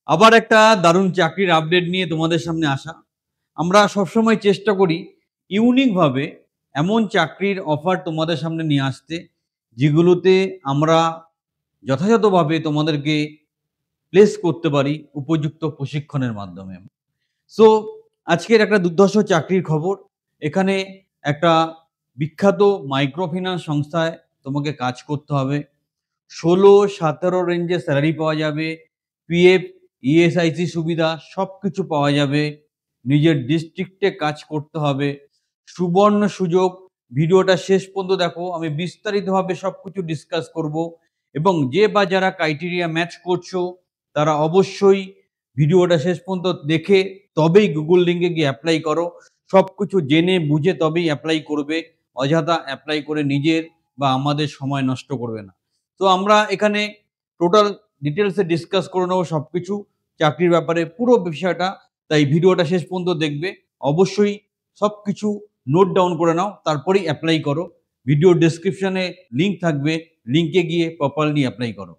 আবার একটা দারুণ চাকরির আপডেট নিয়ে তোমাদের সামনে আসা। আমরা সবসময় চেষ্টা করি ইউনিকভাবে এমন চাকরির অফার তোমাদের সামনে নিয়ে আসতে, যেগুলোতে আমরা যথাযথভাবে তোমাদেরকে প্লেস করতে পারি উপযুক্ত প্রশিক্ষণের মাধ্যমে। সো আজকের একটা দুর্ধর্ষ চাকরির খবর। এখানে একটা বিখ্যাত মাইক্রোফিন্যান্স সংস্থায় তোমাকে কাজ করতে হবে। ১৬-১৭ রেঞ্জে স্যালারি পাওয়া যাবে। পিএফ, ইএসআইসি সুবিধা সবকিছু পাওয়া যাবে। নিজের ডিস্ট্রিক্টে কাজ করতে হবে। সুবর্ণ সুযোগ। ভিডিওটা শেষ পর্যন্ত দেখো। আমি বিস্তারিতভাবে সবকিছু ডিসকাস করব এবং যে বা যারা ক্রাইটেরিয়া ম্যাচ করছো তারা অবশ্যই ভিডিওটা শেষ পর্যন্ত দেখে তবেই গুগল লিংকে গিয়ে এপ্লাই করো। সবকিছু জেনে বুঝে তবেই এপ্লাই করবে। অযথা এপ্লাই করে নিজের বা আমাদের সময় নষ্ট করবে না। তো আমরা এখানে টোটাল ডিটেলসে ডিসকাস করে নেবো সবকিছু চাকরির ব্যাপারে পুরো বিষয়টা। তাই ভিডিওটা শেষ পর্যন্ত দেখবে। অবশ্যই সবকিছু নোট ডাউন করে নাও, তারপরেই এপ্লাই করো। ভিডিও ডেসক্রিপশনে লিঙ্ক থাকবে, লিঙ্কে গিয়ে প্রপারলি এপ্লাই করো।